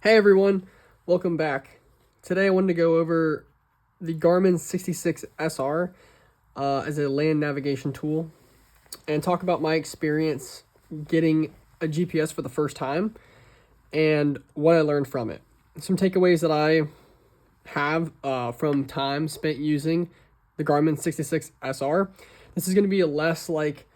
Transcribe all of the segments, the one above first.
Hey everyone, welcome back. Today I wanted to go over the Garmin 66sr as a land navigation tool and talk about my experience getting a GPS for the first time and what I learned from it. Some takeaways that I have from time spent using the Garmin 66sr. This is going to be less like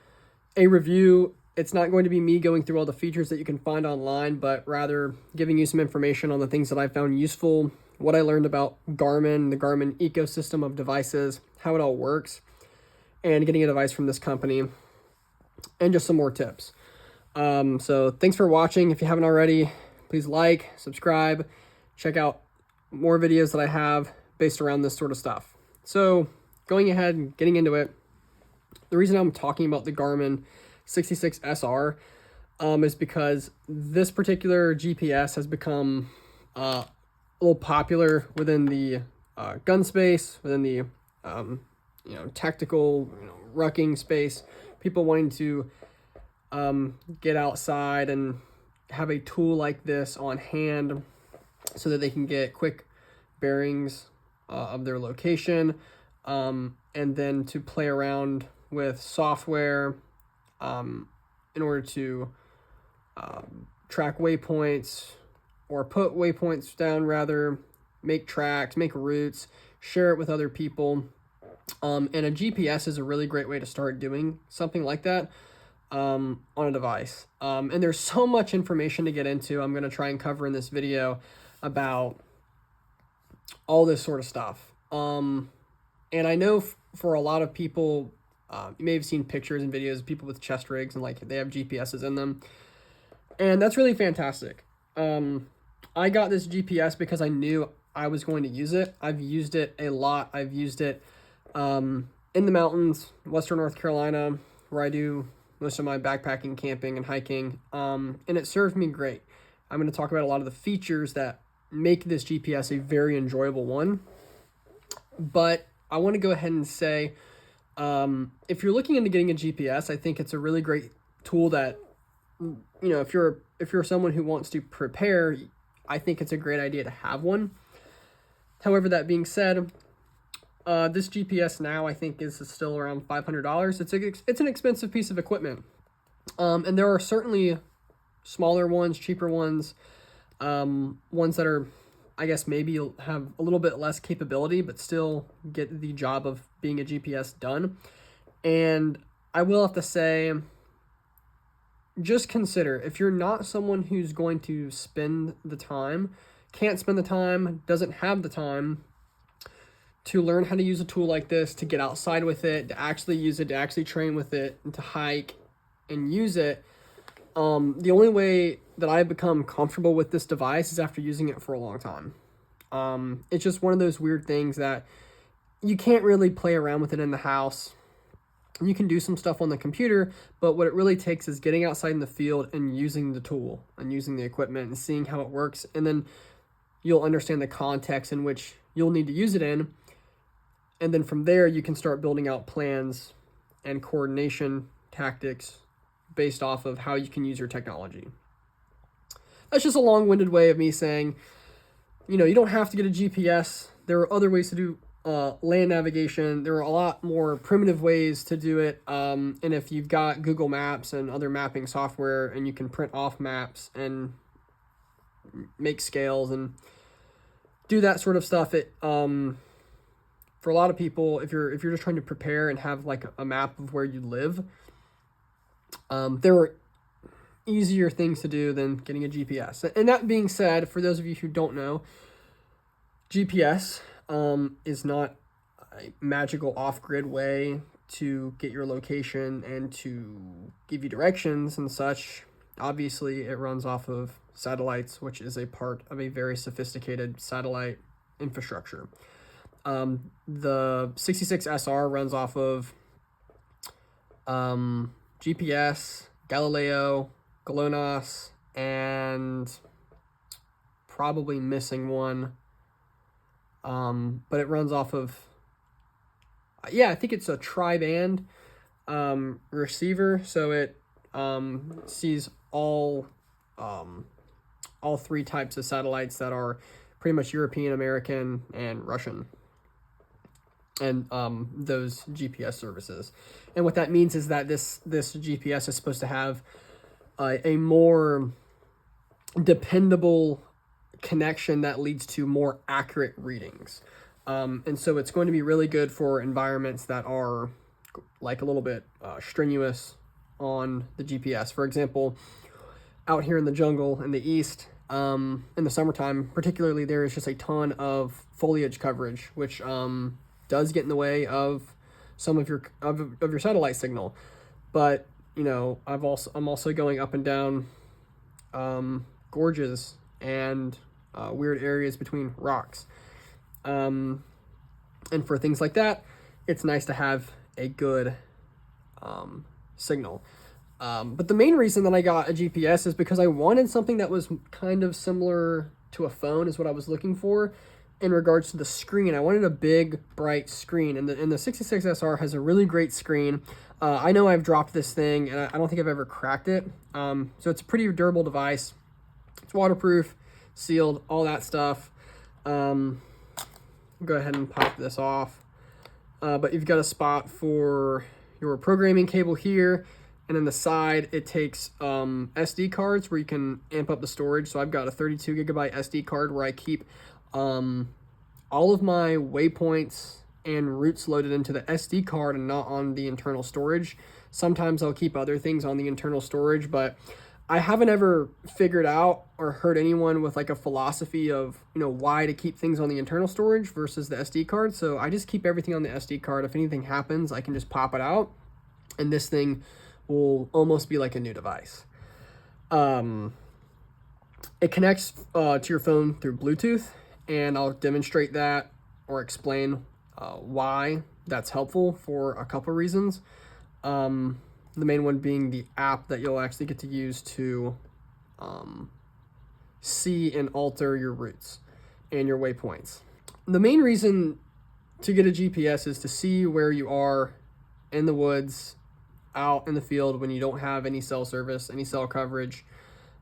a review. It's not going to be me going through all the features that you can find online, but rather giving you some information on the things that I found useful, what I learned about Garmin, the Garmin ecosystem of devices, how it all works, and getting a device from this company, and just some more tips. So thanks for watching. If you haven't already, please like, subscribe, check out more videos that I have based around this sort of stuff. So going ahead and getting into it, the reason I'm talking about the Garmin 66sr is because this particular GPS has become a little popular within the gun space, within the tactical rucking space. People wanting to get outside and have a tool like this on hand so that they can get quick bearings of their location, and then to play around with software in order to track waypoints, or put waypoints down rather, make tracks, make routes, share it with other people. And a GPS is a really great way to start doing something like that on a device. And there's so much information to get into. I'm going to try and cover in this video about all this sort of stuff. And I know for a lot of people, you may have seen pictures and videos of people with chest rigs and like they have GPSs in them. And that's really fantastic. I got this GPS because I knew I was going to use it. I've used it a lot. I've used it in the mountains, Western North Carolina, where I do most of my backpacking, camping, and hiking. And it served me great. I'm going to talk about a lot of the features that make this GPS a very enjoyable one. But I want to go ahead and say, if you're looking into getting a GPS, I think it's a really great tool that, if you're someone who wants to prepare, I think it's a great idea to have one. However, that being said, this GPS now I think is still around $500. It's an expensive piece of equipment, and there are certainly smaller ones, cheaper ones, ones that are, I guess, maybe have a little bit less capability, but still get the job of being a GPS done. And I will have to say, just consider, if you're not someone who's going to spend the time, can't spend the time, doesn't have the time to learn how to use a tool like this, to get outside with it, to actually use it, to actually train with it, and to hike and use it, the only way that I've become comfortable with this device is after using it for a long time. It's just one of those weird things that you can't really play around with it in the house. You can do some stuff on the computer, but what it really takes is getting outside in the field and using the tool and using the equipment and seeing how it works. And then you'll understand the context in which you'll need to use it in. And then from there, you can start building out plans and coordination tactics based off of how you can use your technology. That's just a long-winded way of me saying, you don't have to get a GPS. There are other ways to do land navigation. There are a lot more primitive ways to do it. And if you've got Google Maps and other mapping software, and you can print off maps and make scales and do that sort of stuff, it for a lot of people, if you're just trying to prepare and have like a map of where you live, there are easier things to do than getting a GPS. And that being said, for those of you who don't know, GPS is not a magical off-grid way to get your location and to give you directions and such. Obviously, it runs off of satellites, which is a part of a very sophisticated satellite infrastructure. The 66sr runs off of GPS, Galileo, GLONASS, and probably missing one. But it runs off of, I think it's a tri-band receiver, so it sees all all three types of satellites that are pretty much European, American, and Russian, and those GPS services. And what that means is that this GPS is supposed to have a more dependable connection that leads to more accurate readings. And so it's going to be really good for environments that are like a little bit strenuous on the GPS. For example, out here in the jungle in the east, in the summertime particularly, there is just a ton of foliage coverage, which does get in the way of some of your of your satellite signal. But you know, I'm also going up and down gorges and weird areas between rocks. And for things like that, it's nice to have a good signal. But the main reason that I got a GPS is because I wanted something that was kind of similar to a phone is what I was looking for in regards to the screen. I wanted a big, bright screen, and the 66sr has a really great screen. I know I've dropped this thing, and I don't think I've ever cracked it. So it's a pretty durable device. It's waterproof, sealed, all that stuff. Go ahead and pop this off. But you've got a spot for your programming cable here, and then the side, it takes SD cards where you can amp up the storage. So I've got a 32 gigabyte SD card where I keep all of my waypoints and routes loaded into the SD card and not on the internal storage. Sometimes I'll keep other things on the internal storage, but I haven't ever figured out or heard anyone with like a philosophy of, you know, why to keep things on the internal storage versus the SD card. So I just keep everything on the SD card. If anything happens, I can just pop it out, and this thing will almost be like a new device. It connects to your phone through Bluetooth, and I'll demonstrate that or explain why that's helpful for a couple reasons. The main one being the app that you'll actually get to use to see and alter your routes and your waypoints. The main reason to get a GPS is to see where you are in the woods, out in the field when you don't have any cell service, any cell coverage,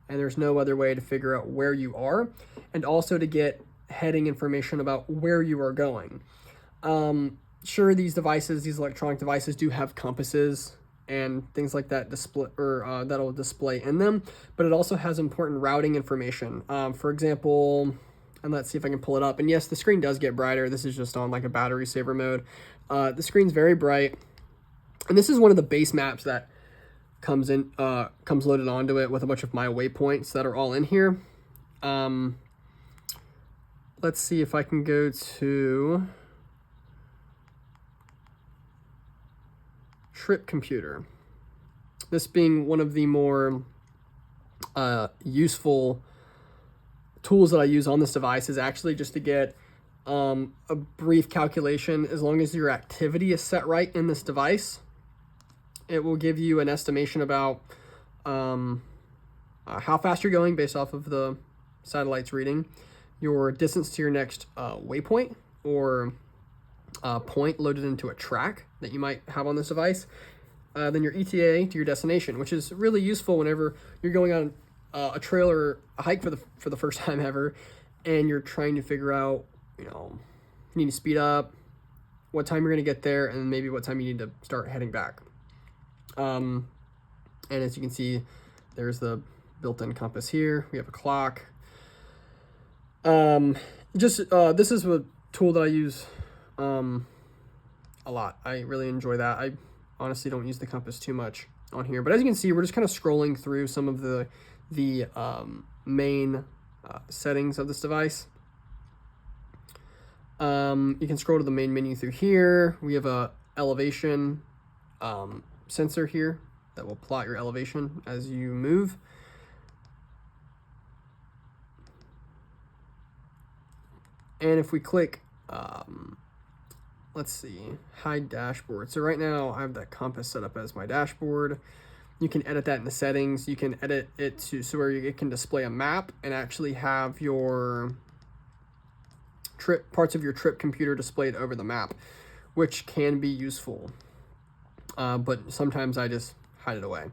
and there's no other way to figure out where you are, and also to get heading information about where you are going. Sure, these electronic devices do have compasses and things like that that'll display in them, but it also has important routing information. For example, and let's see if I can pull it up. And yes, the screen does get brighter. This is just on like a battery saver mode. The screen's very bright, and this is one of the base maps that comes loaded onto it with a bunch of my waypoints that are all in here. Let's see if I can go to Trip Computer. This being one of the more useful tools that I use on this device is actually just to get a brief calculation. As long as your activity is set right in this device, it will give you an estimation about how fast you're going based off of the satellite's reading, your distance to your next waypoint or point loaded into a track that you might have on this device, then your ETA to your destination, which is really useful whenever you're going on a trail or a hike for the first time ever, and you're trying to figure out, you know, you need to speed up, what time you're going to get there, and maybe what time you need to start heading back. And as you can see, there's the built-in compass here. We have a clock. This is a tool that I use a lot. I really enjoy that. I honestly don't use the compass too much on here, but as you can see, we're just kind of scrolling through some of the main settings of this device. You can scroll to the main menu through here. We have a elevation sensor here that will plot your elevation as you move. And if we click, let's see, hide dashboard. So right now I have that compass set up as my dashboard. You can edit that in the settings. You can edit it to so where it can display a map and actually have your parts of your trip computer displayed over the map, which can be useful. But sometimes I just hide it away.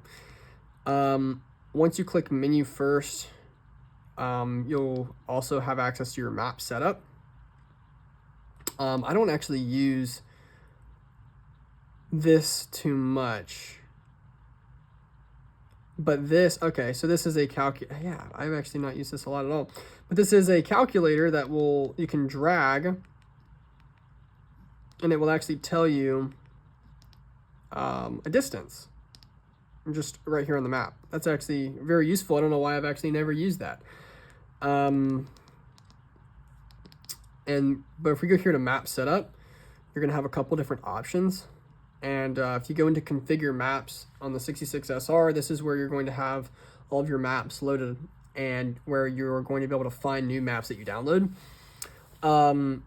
Once you click menu first, You'll also have access to your map setup. I don't actually use this too much, but this, okay, so this is a yeah, I've actually not used this a lot at all, but this is a calculator that you can drag, and it will actually tell you a distance just right here on the map. That's actually very useful. I don't know why I've actually never used that. But if we go here to map setup, you're gonna have a couple different options. And if you go into configure maps on the 66sr, this is where you're going to have all of your maps loaded and where you're going to be able to find new maps that you download. Going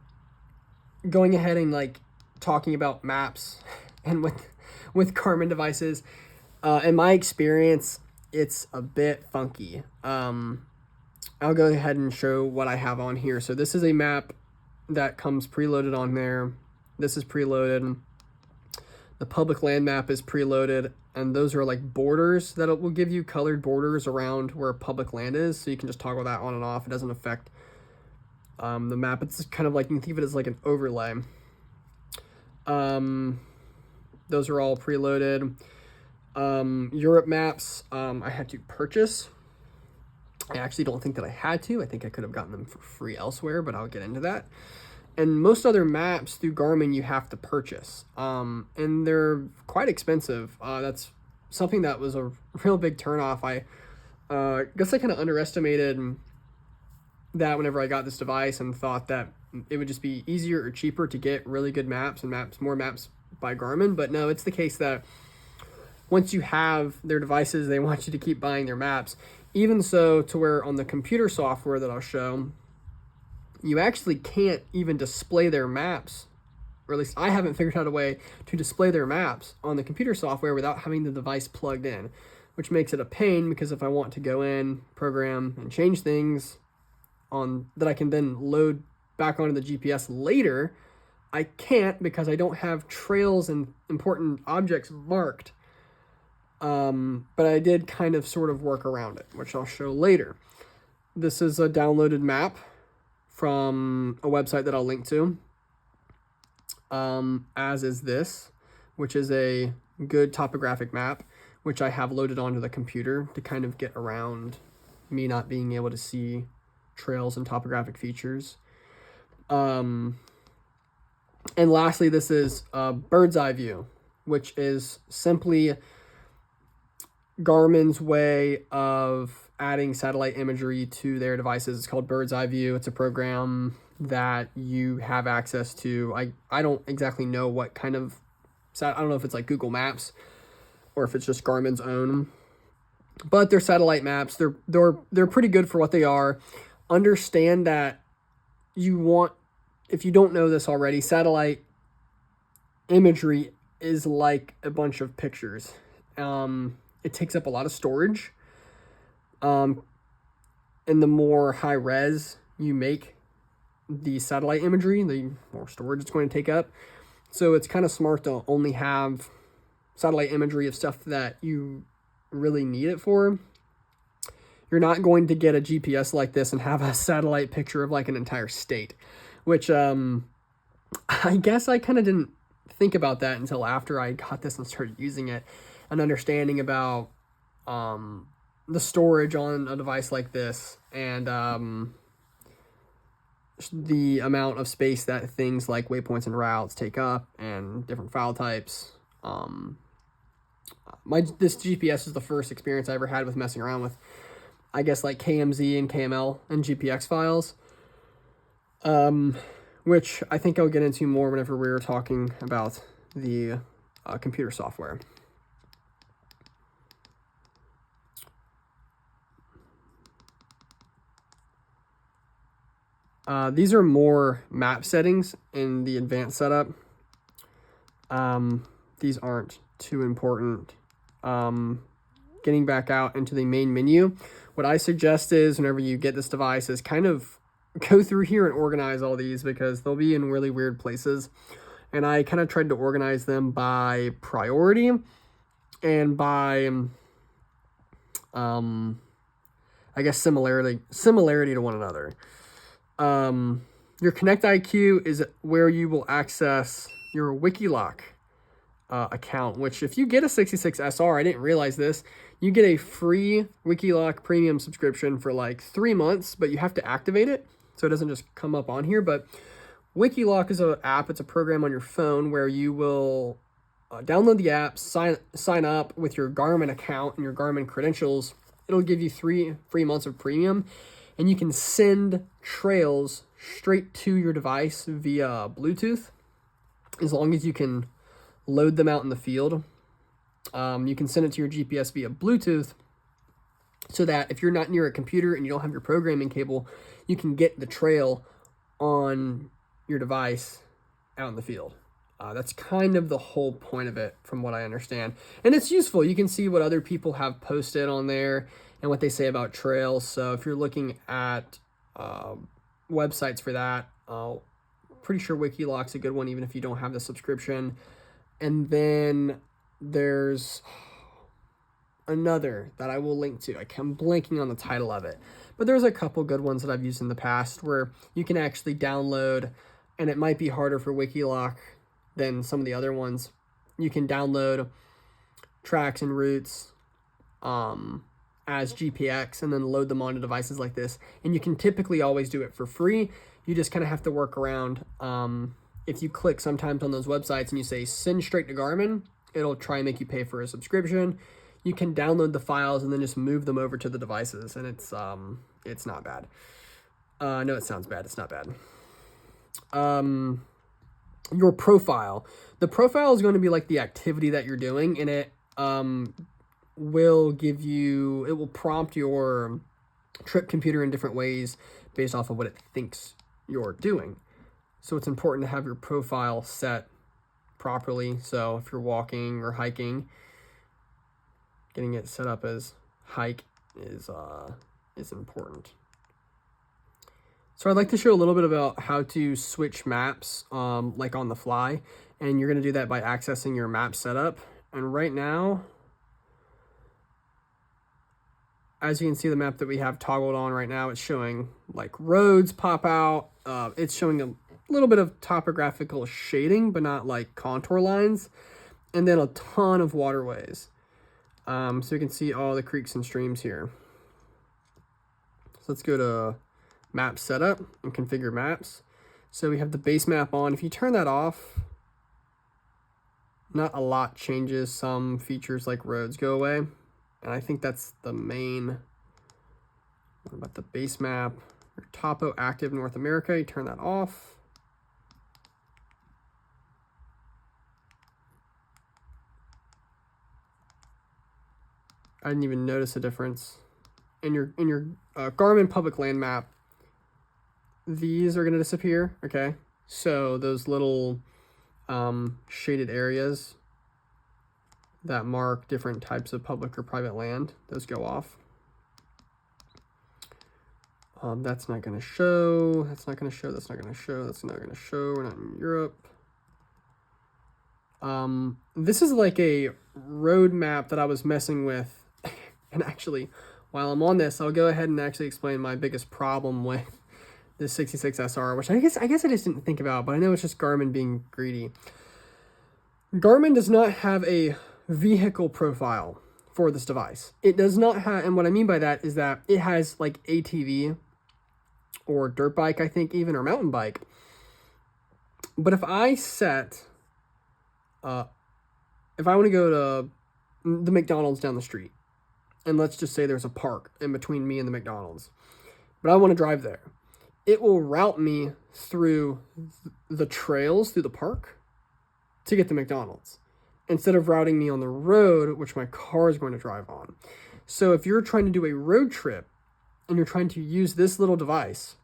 ahead and like talking about maps and with Garmin devices, in my experience, it's a bit funky. I'll go ahead and show what I have on here. So this is a map that comes preloaded on there. This is preloaded. The public land map is preloaded, and those are like borders that it will give you, colored borders around where public land is. So you can just toggle that on and off. It doesn't affect the map. It's kind of like, you can think of it as like an overlay. Those are all preloaded. Europe maps, I had to purchase. I actually don't think that I had to. I think I could have gotten them for free elsewhere, but I'll get into that. And most other maps through Garmin you have to purchase, and they're quite expensive. That's something that was a real big turnoff. I guess I kind of underestimated that whenever I got this device, and thought that it would just be easier or cheaper to get really good maps and more maps by Garmin. But no, it's the case that once you have their devices, they want you to keep buying their maps. Even so, to where on the computer software that I'll show, you actually can't even display their maps, or at least I haven't figured out a way to display their maps on the computer software without having the device plugged in, which makes it a pain, because if I want to go in, program, and change things that I can then load back onto the GPS later, I can't, because I don't have trails and important objects marked. But I did kind of sort of work around it, which I'll show later. This is a downloaded map from a website that I'll link to, as is this, which is a good topographic map, which I have loaded onto the computer to kind of get around me not being able to see trails and topographic features. And lastly, this is a bird's eye view, which is simply Garmin's way of adding satellite imagery to their devices. It's called Bird's Eye View. It's a program that you have access to. I don't exactly know what kind of I don't know if it's like Google Maps or if it's just Garmin's own, but they're satellite maps. They're pretty good for what they are. Understand that if you don't know this already, satellite imagery is like a bunch of pictures. It takes up a lot of storage. And the more high res you make the satellite imagery, the more storage it's going to take up. So it's kind of smart to only have satellite imagery of stuff that you really need it for. You're not going to get a GPS like this and have a satellite picture of like an entire state, which I guess I kind of didn't think about that until after I got this and started using it, and understanding about the storage on a device like this, and the amount of space that things like waypoints and routes take up, and different file types. This GPS is the first experience I ever had with messing around with, I guess, like KMZ and KML and GPX files, which I think I'll get into more whenever we're talking about the computer software. These are more map settings in the advanced setup. These aren't too important. Getting back out into the main menu, what I suggest is whenever you get this device is kind of go through here and organize all these, because they'll be in really weird places. And I kind of tried to organize them by priority and by, I I guess, similarity to one another. Your Connect IQ is where you will access your Wikiloc account, which if you get a 66sr, I didn't realize this, you get a free Wikiloc premium subscription for like 3 months, but you have to activate it, so it doesn't just come up on here. But Wikiloc is an app, it's a program on your phone where you will download the app, sign up with your Garmin account and your Garmin credentials. It'll give you 3 free months of premium, and you can send trails straight to your device via Bluetooth, as long as you can load them out in the field. You can send it to your GPS via Bluetooth, so that if you're not near a computer and you don't have your programming cable, you can get the trail on your device out in the field. That's kind of the whole point of it, from what I understand. And it's useful. You can see what other people have posted on there and what they say about trails. So if you're looking at websites for that, pretty sure Wikiloc's a good one, even if you don't have the subscription. And then there's another that I will link to. I'm blanking on the title of it, but there's a couple good ones that I've used in the past where you can actually download, and it might be harder for Wikiloc than some of the other ones. You can download tracks and routes as GPX and then load them onto devices like this. And you can typically always do it for free. You just kind of have to work around. If you click sometimes on those websites and you say send straight to Garmin, it'll try and make you pay for a subscription. You can download the files and then just move them over to the devices, and it's not bad. No, it sounds bad. It's not bad. Your profile. The profile is going to be like the activity that you're doing, and it will prompt your trip computer in different ways based off of what it thinks you're doing. So it's important to have your profile set properly. So if you're walking or hiking, getting it set up as hike is important. So I'd like to show a little bit about how to switch maps like on the fly, and you're going to do that by accessing your map setup. And right now, as you can see, the map that we have toggled on right now, it's showing like roads pop out. It's showing a little bit of topographical shading, but not like contour lines, and then a ton of waterways. So you can see all the creeks and streams here. So let's go to map setup and configure maps. So we have the base map on. If you turn that off, not a lot changes. Some features like roads go away, and I think that's the main. What about the base map? Your topo active North America, you turn that off. I didn't even notice a difference. In your Garmin public land map, these are going to disappear, okay? So those little shaded areas that mark different types of public or private land, those go off. That's not going to show. That's not going to show. That's not going to show. That's not going to show. We're not in Europe. This is like a road map that I was messing with. And actually, while I'm on this, I'll go ahead and actually explain my biggest problem with the 66sr, which I guess I just didn't think about, but I know it's just Garmin being greedy. Garmin does not have a vehicle profile for this device. It does not have, and what I mean by that is that it has like ATV or dirt bike, I think even, or mountain bike. But if I set, if I want to go to the McDonald's down the street, and let's just say there's a park in between me and the McDonald's, but I want to drive there, it will route me through the trails through the park to get to McDonald's, instead of routing me on the road, which my car is going to drive on. So if you're trying to do a road trip and you're trying to use this little device,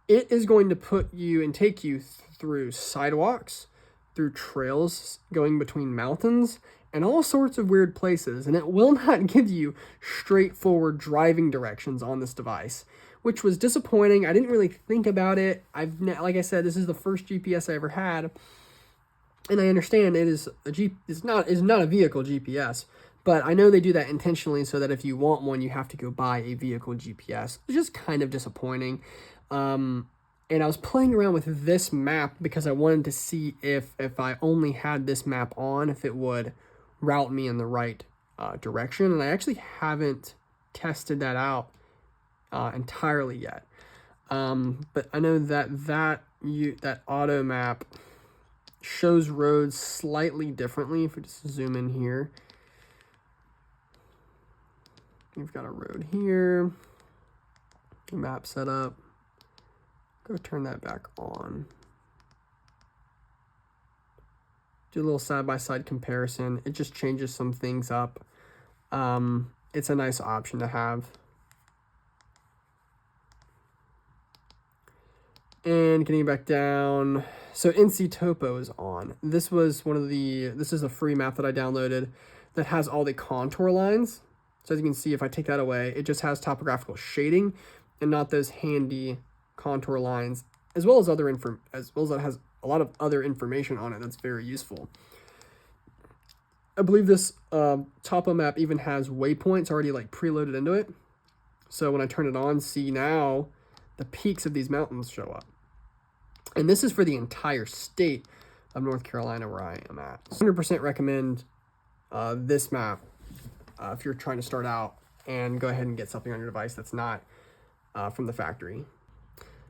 it is going to put you and take you through sidewalks, through trails going between mountains, and all sorts of weird places, and it will not give you straightforward driving directions on this device, which was disappointing. I didn't really think about it. Like I said, this is the first GPS I ever had, and I understand it is not a vehicle GPS, But I know they do that intentionally so that if you want one, you have to go buy a vehicle GPS. It's just kind of disappointing. And I was playing around with this map because I wanted to see if I only had this map on, if it would route me in the right direction. And I actually haven't tested that out entirely yet. But I know that auto map shows roads slightly differently. If we just zoom in here, you've got a road here, map set up. Go turn that back on. Do a little side-by-side comparison. It just changes some things up. It's a nice option to have. And getting back down, so NC Topo is on. This is a free map that I downloaded that has all the contour lines. So as you can see, if I take that away, it just has topographical shading and not those handy contour lines, as well as it has a lot of other information on it that's very useful. I believe this Topo map even has waypoints already like preloaded into it. So when I turn it on, see now the peaks of these mountains show up. And this is for the entire state of North Carolina where I am at. 100% recommend this map if you're trying to start out and go ahead and get something on your device that's not from the factory.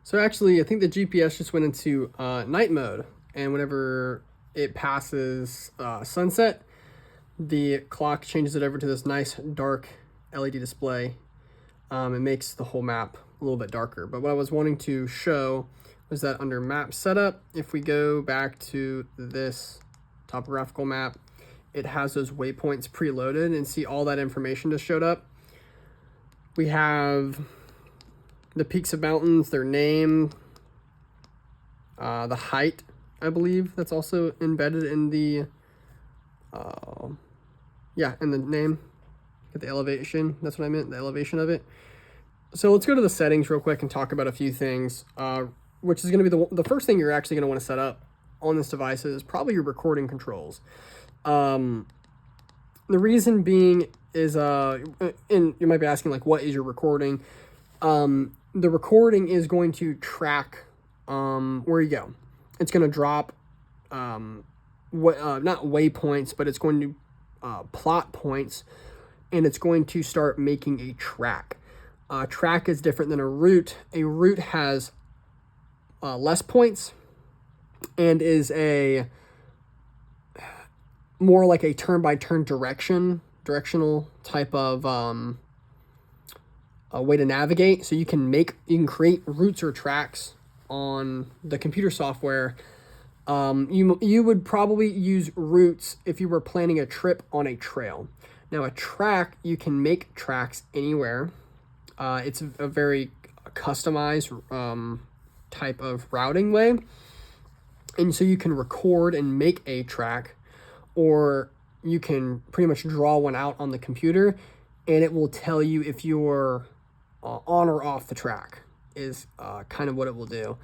So actually, I think the GPS just went into night mode, and whenever it passes sunset, the clock changes it over to this nice dark LED display. It makes the whole map a little bit darker. But what I was wanting to show was that under map setup, if we go back to this topographical map, it has those waypoints preloaded, and see all that information just showed up. We have the peaks of mountains, their name, the height, I believe that's also embedded in the, in the name. Get the elevation, that's what I meant, the elevation of it. So let's go to the settings real quick and talk about a few things, which is going to be the first thing you're actually going to want to set up on this device is probably your recording controls. The reason being is, and you might be asking, like, what is your recording? The recording is going to track where you go. It's going to drop not waypoints, but it's going to plot points, and it's going to start making a track. Track is different than a route. A route has less points and is more like a turn-by-turn directional type of a way to navigate. So you can create routes or tracks on the computer software. You would probably use routes if you were planning a trip on a trail. Now a track, you can make tracks anywhere. It's a very customized type of routing way. And so you can record and make a track, or you can pretty much draw one out on the computer, and it will tell you if you're on or off the track is kind of what it will do.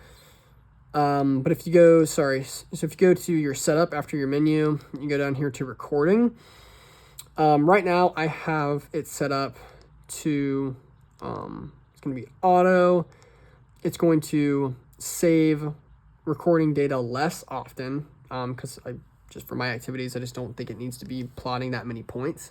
But if you go, so if you go to your setup after your menu, you go down here to recording. Right now I have it set up to, it's going to be auto. It's going to save recording data less often, because just for my activities, I just don't think it needs to be plotting that many points.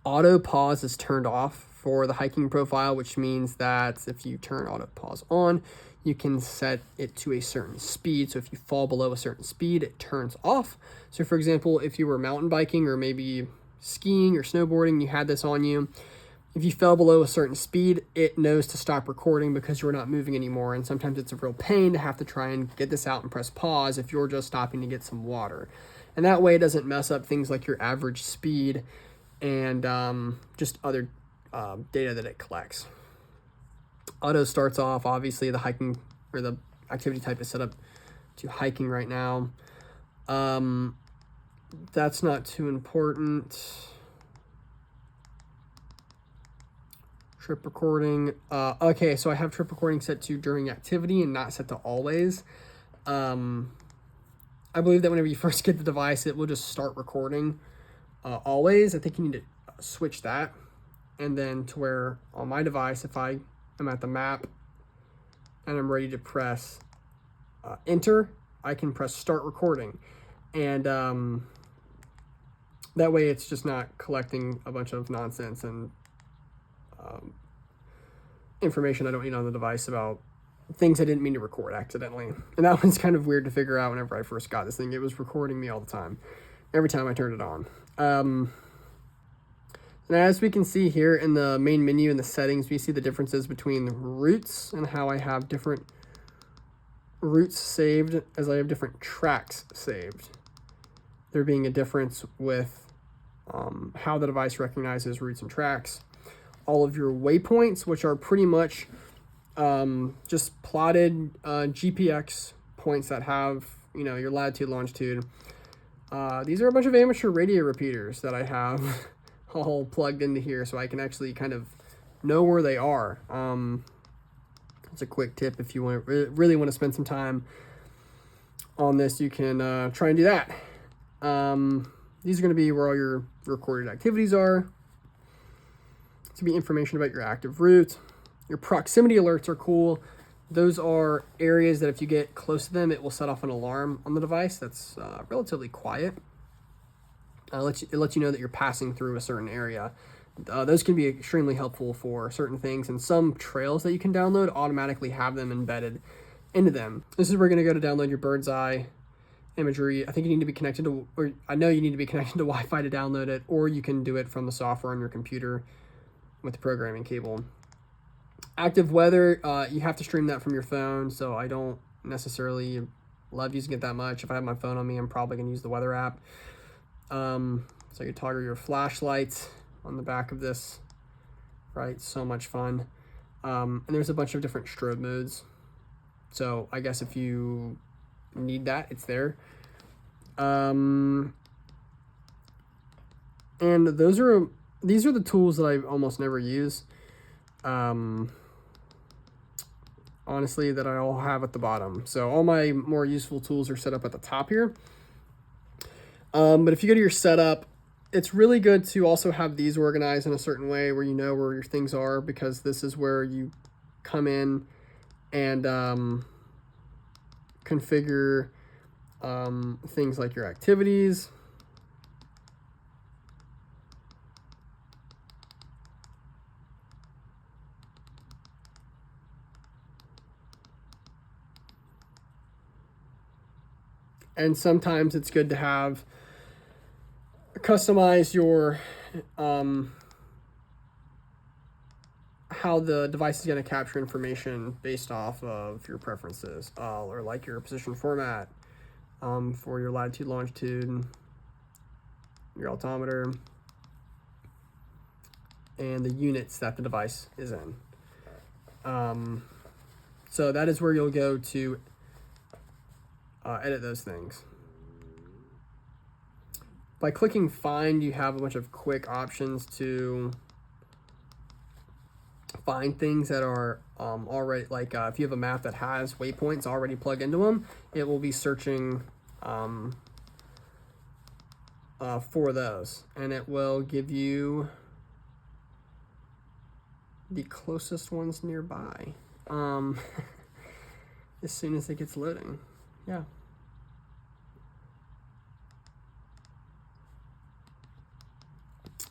Auto pause is turned off for the hiking profile, which means that if you turn auto pause on, you can set it to a certain speed. So if you fall below a certain speed, it turns off. So for example, if you were mountain biking or maybe skiing or snowboarding, you had this on you, if you fell below a certain speed, it knows to stop recording because you're not moving anymore. And sometimes it's a real pain to have to try and get this out and press pause if you're just stopping to get some water. And that way it doesn't mess up things like your average speed and just other data that it collects. Auto starts off, obviously the hiking or the activity type is set up to hiking right now. That's not too important. Trip recording. Okay, so I have trip recording set to during activity and not set to always. I believe that whenever you first get the device, it will just start recording always. I think you need to switch that. And then to where on my device, if I am at the map and I'm ready to press enter, I can press start recording. And that way it's just not collecting a bunch of nonsense and information I don't need on the device about things I didn't mean to record accidentally. And that one's kind of weird to figure out whenever I first got this thing. It was recording me all the time, every time I turned it on. And as we can see here in the main menu in the settings, we see the differences between the routes and how I have different routes saved as I have different tracks saved. There being a difference with how the device recognizes routes and tracks. All of your waypoints, which are pretty much just plotted GPX points that have, you know, your latitude, longitude. These are a bunch of amateur radio repeaters that I have all plugged into here, so I can actually kind of know where they are. It's a quick tip if you want really want to spend some time on this. You can try and do that. These are going to be where all your recorded activities are. To be information about your active route. Your proximity alerts are cool. Those are areas that if you get close to them, it will set off an alarm on the device that's relatively quiet. It lets you know that you're passing through a certain area. Those can be extremely helpful for certain things, and some trails that you can download automatically have them embedded into them. This is where you're going to go to download your bird's eye imagery. I think you need to be connected to, or I know you need to be connected to Wi-Fi to download it, or you can do it from the software on your computer with the programming cable. Active weather, you have to stream that from your phone, so I don't necessarily love using it that much. If I have my phone on me, I'm probably going to use the weather app. So you toggle your flashlights on the back of this, right? So much fun. And there's a bunch of different strobe modes. So I guess if you need that, it's there. And these are the tools that I almost never use. Honestly, that I all have at the bottom. So all my more useful tools are set up at the top here. But if you go to your setup, it's really good to also have these organized in a certain way where you know where your things are, because this is where you come in and configure things like your activities. And sometimes it's good to have customize your how the device is going to capture information based off of your preferences, or like your position format for your latitude, longitude, your altimeter, and the units that the device is in. So that is where you'll go to edit those things. By clicking find, you have a bunch of quick options to find things that are already, like if you have a map that has waypoints already plugged into them, it will be searching for those, and it will give you the closest ones nearby as soon as it gets loading. Yeah.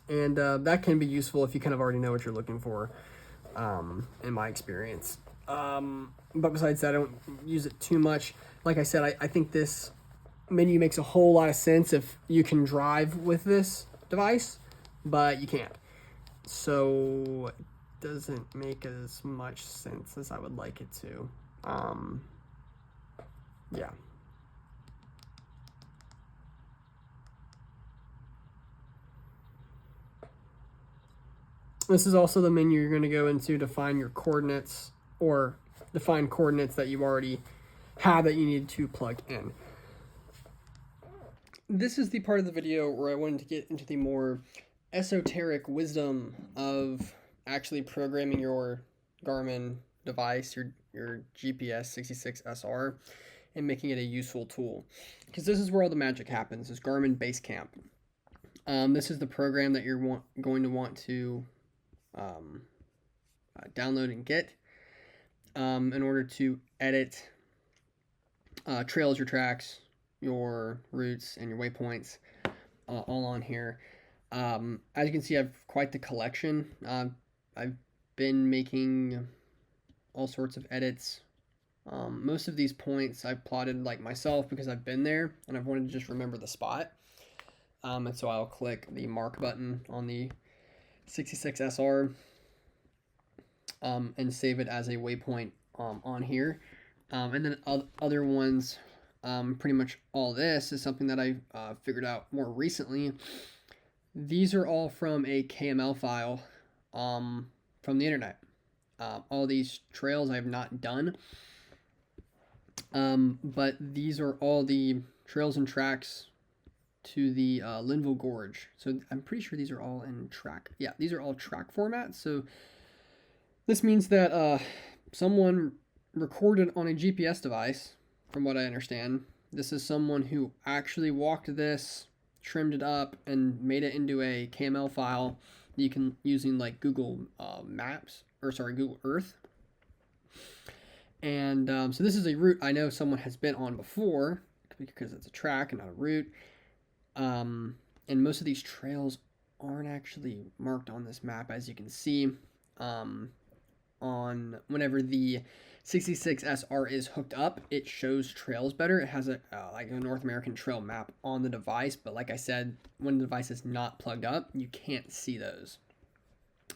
And that can be useful if you kind of already know what you're looking for, in my experience. But besides that, I don't use it too much. Like I said, I think this menu makes a whole lot of sense if you can drive with this device, but you can't. So it doesn't make as much sense as I would like it to. Yeah. This is also the menu you're going to go into to find your coordinates, or define coordinates that you already have that you need to plug in. This is the part of the video where I wanted to get into the more esoteric wisdom of actually programming your Garmin device, your GPS 66sr, and making it a useful tool. Because this is where all the magic happens, is Garmin Basecamp. This is the program that you're going to want to download and get in order to edit trails, your tracks, your routes, and your waypoints all on here. As you can see, I have quite the collection. I've been making all sorts of edits. Most of these points I've plotted like myself because I've been there and I've wanted to just remember the spot. And so I'll click the mark button on the 66sr and save it as a waypoint on here. And then other ones, pretty much all this is something that I figured out more recently. These are all from a KML file from the internet. All these trails I have not done, but these are all the trails and tracks to the Linville Gorge. So I'm pretty sure these are all in track. Yeah, these are all track formats. So this means that someone recorded on a GPS device, from what I understand. This is someone who actually walked this, trimmed it up, and made it into a KML file that you can using like Google Maps, or sorry, Google Earth. And so this is a route I know someone has been on before because it's a track and not a route. And most of these trails aren't actually marked on this map, as you can see. On whenever the 66sr is hooked up, it shows trails better. It has a like a North American trail map on the device, but like I said, when the device is not plugged up, you can't see those.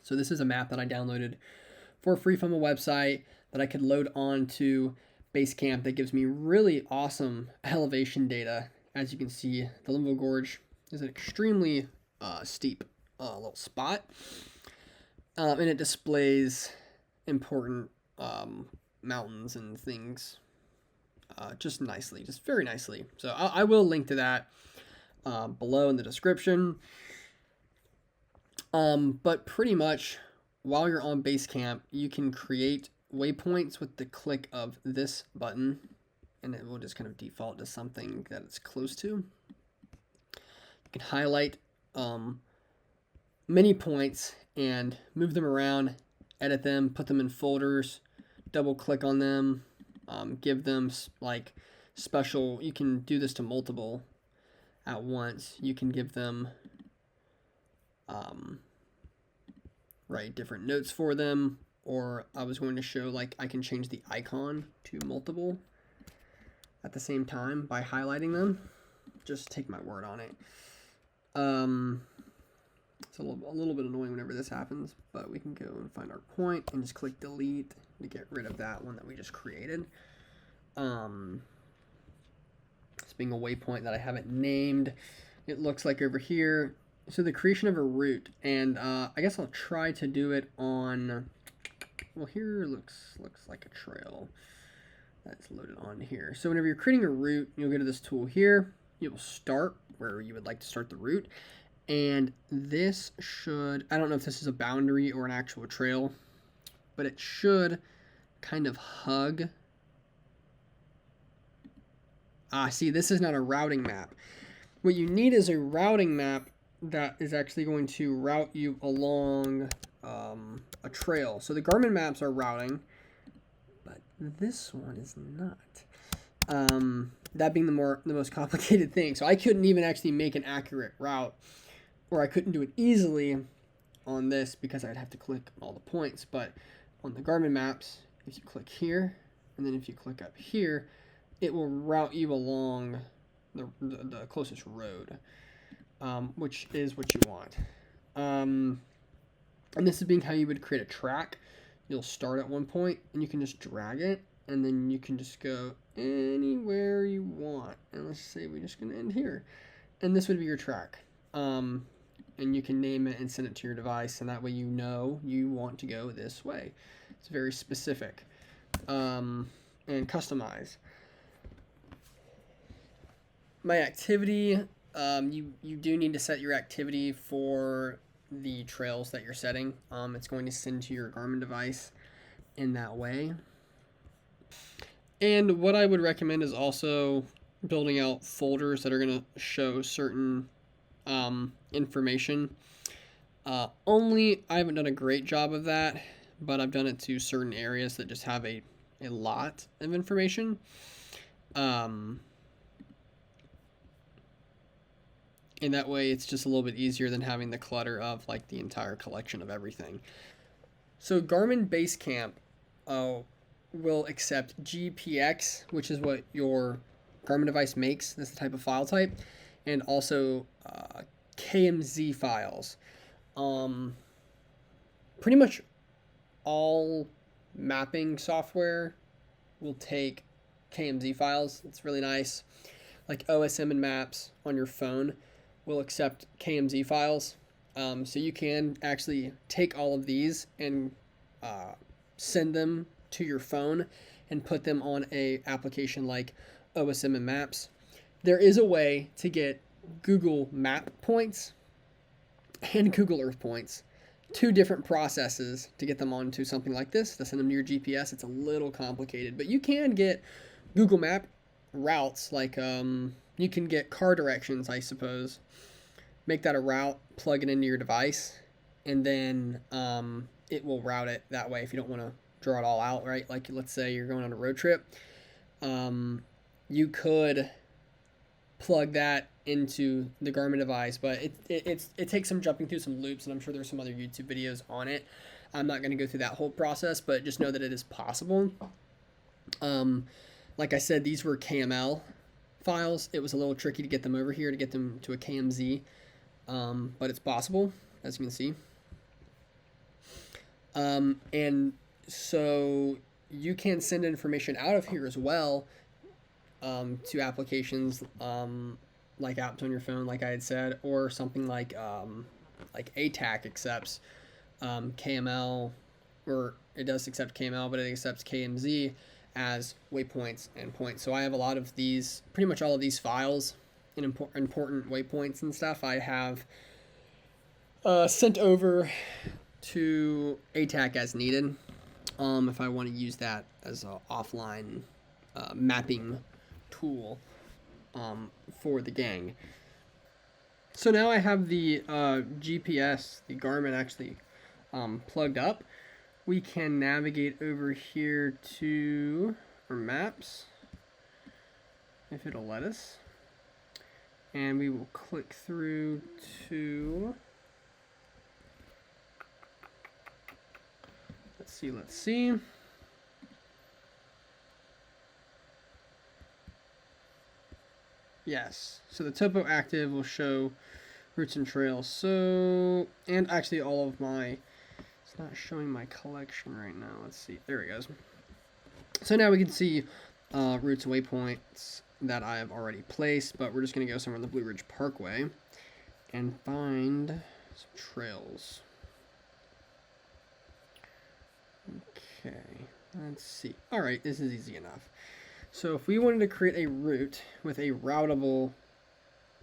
So this is a map that I downloaded for free from a website that I could load onto Basecamp that gives me really awesome elevation data. As you can see, the Linville Gorge is an extremely steep little spot, and it displays important mountains and things just nicely, just very nicely. So I will link to that below in the description. But pretty much while you're on Basecamp, you can create waypoints with the click of this button, and it will just kind of default to something that it's close to. You can highlight many points and move them around, edit them, put them in folders, double click on them, give them like special, you can do this to multiple at once. You can give them write different notes for them, or I was going to show like I can change the icon to multiple at the same time by highlighting them. Just take my word on it. It's a little bit annoying whenever this happens, but we can go and find our point and just click delete to get rid of that one that we just created. This being a waypoint that I haven't named, it looks like over here. So the creation of a route, and I guess I'll try to do it on. Well, here looks like a trail that's loaded on here. So whenever you're creating a route, you'll go to this tool here. You will start where you would like to start the route. And this should, I don't know if this is a boundary or an actual trail, but it should kind of hug. See, this is not a routing map. What you need is a routing map that is actually going to route you along a trail. So the Garmin maps are routing, but this one is not. That being the most complicated thing. So I couldn't even actually make an accurate route, or I couldn't do it easily on this because I'd have to click all the points. But on the Garmin maps, if you click here, and then if you click up here, it will route you along the closest road, which is what you want. And this is being how you would create a track. You'll start at one point, and you can just drag it, and then you can just go anywhere you want. And let's say we're just going to end here. And this would be your track. And you can name it and send it to your device, and that way you know you want to go this way. It's very specific and customize. My activity, you do need to set your activity for the trails that you're setting. It's going to send to your Garmin device in that way. And what I would recommend is also building out folders that are going to show certain information. I haven't done a great job of that, but I've done it to certain areas that just have a lot of information. And that way it's just a little bit easier than having the clutter of like the entire collection of everything. So Garmin Basecamp will accept GPX, which is what your Garmin device makes. That's the type of file type, and also KMZ files. Pretty much all mapping software will take KMZ files. It's really nice. Like OSM and Maps on your phone will accept KMZ files. So you can actually take all of these and send them to your phone and put them on a application like OSM and Maps. There is a way to get Google Map points and Google Earth points, two different processes to get them onto something like this, to send them to your GPS. It's a little complicated, but you can get Google Map routes, like you can get car directions, I suppose, make that a route, plug it into your device, and then it will route it that way if you don't want to draw it all out, right? Like let's say you're going on a road trip, you could plug that into the Garmin device, but it takes some jumping through some loops, and I'm sure there's some other YouTube videos on it. I'm not going to go through that whole process, but just know that it is possible. Like I said, these were KML files. It was a little tricky to get them over here, to get them to a KMZ, but it's possible, as you can see. And so you can send information out of here as well to applications like apps on your phone, like I had said, or something like ATAC accepts KML, or it does accept KML, but it accepts KMZ as waypoints and points. So I have a lot of these, pretty much all of these files in important waypoints and stuff I have sent over to ATAC as needed, if I want to use that as an offline mapping tool for the gang. So now I have the GPS, the Garmin actually plugged up. We can navigate over here to our maps, if it'll let us. And we will click through to, let's see. Yes, so the topo active will show routes and trails. So, and actually all of my, it's not showing my collection right now. Let's see, there it goes. So now we can see routes and waypoints that I have already placed, but we're just going to go somewhere on the Blue Ridge Parkway and find some trails. Okay, let's see. All right, this is easy enough. So if we wanted to create a route with a routable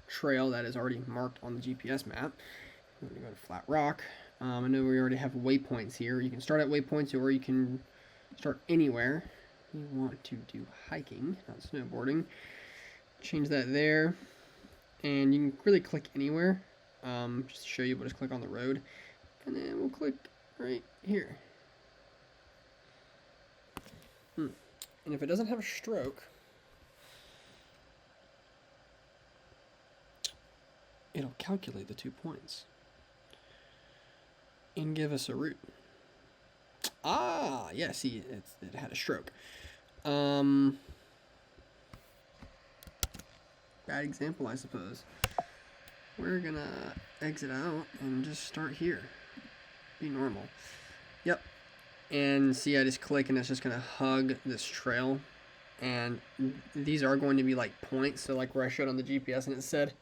trail that is already marked on the GPS map, we're going to go to Flat Rock. I know we already have waypoints here. You can start at waypoints, or you can start anywhere. You want to do hiking, not snowboarding. Change that there, and you can really click anywhere. Just to show you, we'll just click on the road, and then we'll click right here. And if it doesn't have a stroke, it'll calculate the 2 points and give us a route. Ah, yeah, see, it had a stroke. Bad example, I suppose. We're gonna exit out and just start here. Be normal. Yep. And see, I just click and it's just going to hug this trail. And these are going to be like points. So like where I showed on the GPS and it said,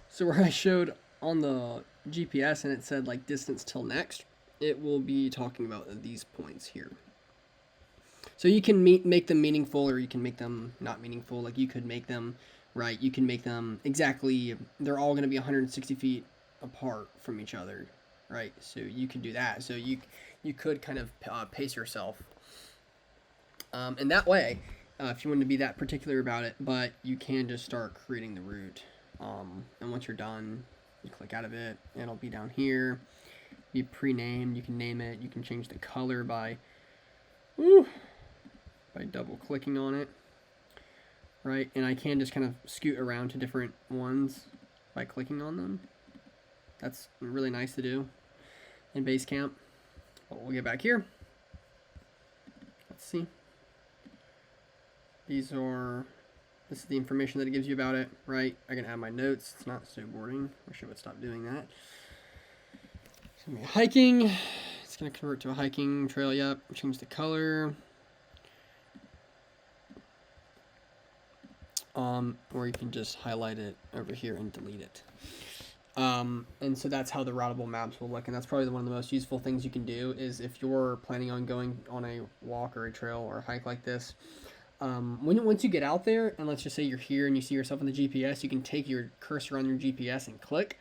so where I showed on the GPS and it said like distance till next, it will be talking about these points here. So you can make them meaningful, or you can make them not meaningful. Like you could make them, right, you can make them exactly, they're all going to be 160 feet apart from each other, right? So you can do that. So you could kind of pace yourself, and that way if you want to be that particular about it, but you can just start creating the route. And once you're done, you click out of it, and it'll be down here. Be pre-named. You can name it. You can change the color by double clicking on it, right? And I can just kind of scoot around to different ones by clicking on them. That's really nice to do in Basecamp. But we'll get back here. Let's see. This is the information that it gives you about it, right? I can add my notes. It's not snowboarding. Wish I would stop doing that. It's gonna be hiking. It's gonna convert to a hiking trail. Yep. Change the color. Or you can just highlight it over here and delete it. And so that's how the routable maps will look, and that's probably one of the most useful things you can do is if you're planning on going on a walk or a trail or a hike like this. Once you get out there, and let's just say you're here and you see yourself on the GPS, you can take your cursor on your GPS and click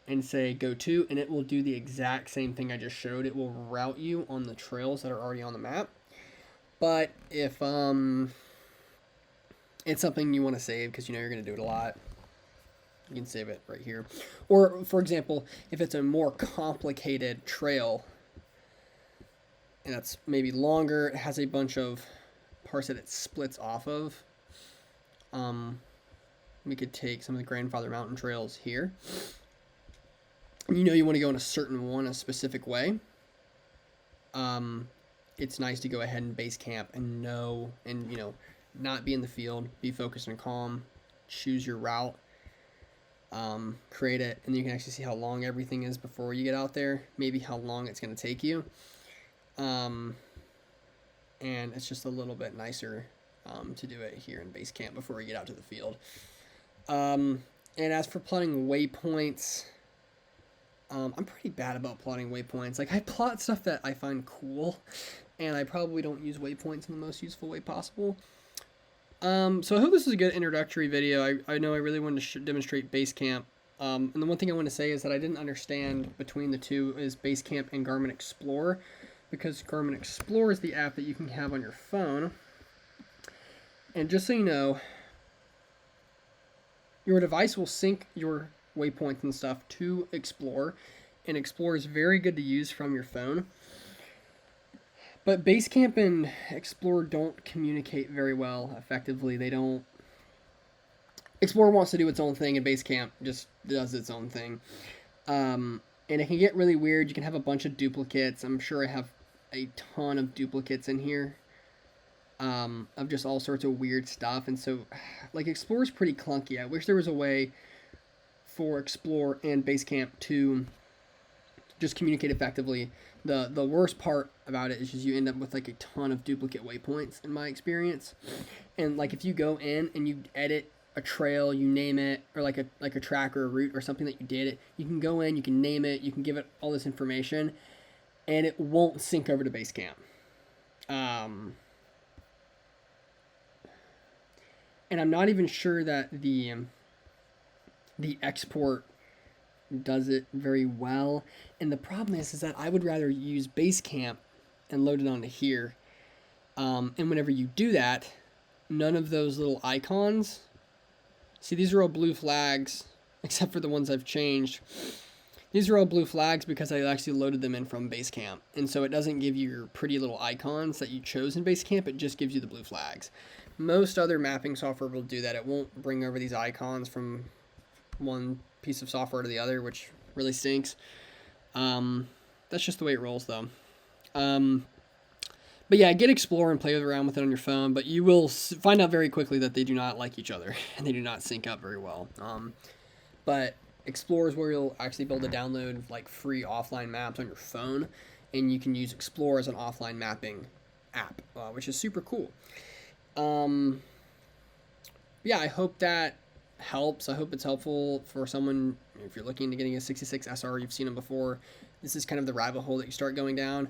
and say go to, and it will do the exact same thing I just showed. It will route you on the trails that are already on the map. But if it's something you want to save because you know you're going to do it a lot, you can save it right here. Or, for example, if it's a more complicated trail and that's maybe longer, it has a bunch of parts that it splits off of, we could take some of the grandfather mountain trails here. You know you want to go in a certain one, a specific way. It's nice to go ahead and base camp and know, and you know, not be in the field, be focused and calm, choose your route, create it, and you can actually see how long everything is before you get out there, maybe how long it's going to take you. And it's just a little bit nicer to do it here in Basecamp before you get out to the field. And as for plotting waypoints, I'm pretty bad about plotting waypoints. Like, I plot stuff that I find cool, and I probably don't use waypoints in the most useful way possible. So I hope this is a good introductory video. I know I really wanted to demonstrate Basecamp. And the one thing I want to say is that I didn't understand between the two is Basecamp and Garmin Explore, because Garmin Explore is the app that you can have on your phone. And just so you know, your device will sync your waypoints and stuff to Explore, and Explore is very good to use from your phone. But Basecamp and Explore don't communicate very well effectively. They don't. Explore wants to do its own thing, and Basecamp just does its own thing. And it can get really weird. You can have a bunch of duplicates. I'm sure I have a ton of duplicates in here of just all sorts of weird stuff. And so, like, Explore is pretty clunky. I wish there was a way for Explore and Basecamp to just communicate effectively. The worst part about it is just you end up with like a ton of duplicate waypoints in my experience. And like if you go in and you edit a trail, you name it, or like a track or a route or something that you did it, you can go in, you can name it, you can give it all this information, and it won't sync over to Basecamp. And I'm not even sure that the export does it very well. And the problem is that I would rather use Basecamp and load it onto here. And whenever you do that, none of those little icons, see, these are all blue flags, except for the ones I've changed. These are all blue flags because I actually loaded them in from Basecamp. And so it doesn't give you your pretty little icons that you chose in Basecamp, it just gives you the blue flags. Most other mapping software will do that. It won't bring over these icons from one piece of software to the other, which really stinks. That's just the way it rolls, though. But yeah, get Explore and play around with it on your phone, but you will find out very quickly that they do not like each other, and they do not sync up very well. But Explore is where you'll actually be able to download like free offline maps on your phone, and you can use Explore as an offline mapping app, which is super cool. Yeah, I hope that helps. I hope it's helpful for someone. If you're looking into getting a 66sr, you've seen them before. This is kind of the rabbit hole that you start going down,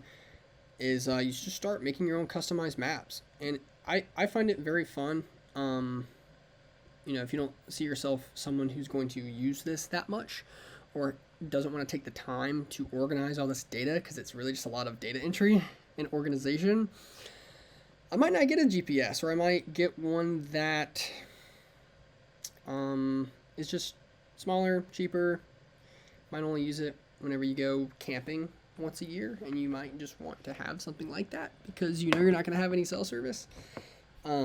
is you just start making your own customized maps. And I find it very fun. You know, if you don't see yourself someone who's going to use this that much, or doesn't want to take the time to organize all this data, because it's really just a lot of data entry and organization, I might not get a GPS, or I might get one that is just smaller, cheaper. Might only use it whenever you go camping once a year, and you might just want to have something like that because you know you're not going to have any cell service. I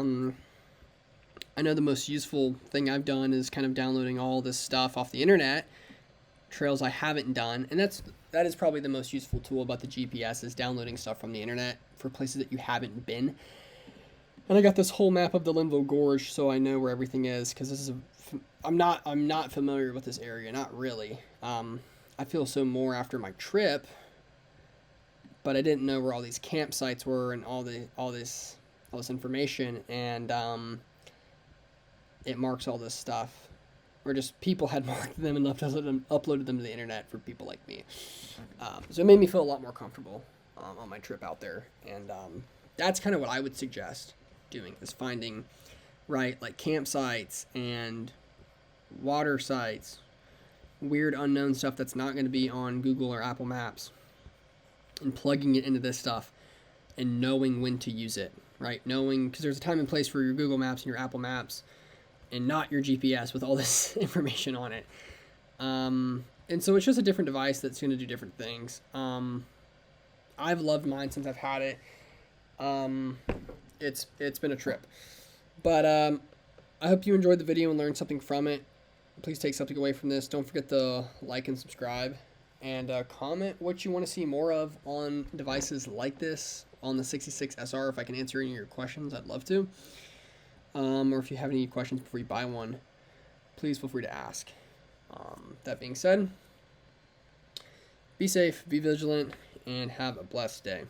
know the most useful thing I've done is kind of downloading all this stuff off the internet, trails I haven't done, and that is probably the most useful tool about the GPS, is downloading stuff from the internet for places that you haven't been. And I got this whole map of the Linville Gorge, so I know where everything is, because this is I'm not familiar with this area, not really. I feel so more after my trip, but I didn't know where all these campsites were and all this information, and it marks all this stuff, or just people had marked them and uploaded them to the internet for people like me. So it made me feel a lot more comfortable on my trip out there, and that's kind of what I would suggest doing, is finding like campsites and water sites, weird unknown stuff that's not going to be on Google or Apple Maps, and plugging it into this stuff and knowing when to use it, right? Knowing, because there's a time and place for your Google Maps and your Apple Maps, and not your GPS with all this information on it. And so it's just a different device that's going to do different things. I've loved mine since I've had it. It's been a trip. But I hope you enjoyed the video and learned something from it. Please take something away from this. Don't forget to like and subscribe. And comment what you want to see more of on devices like this, on the 66sr. If I can answer any of your questions, I'd love to. Or if you have any questions before you buy one, please feel free to ask. That being said, be safe, be vigilant, and have a blessed day.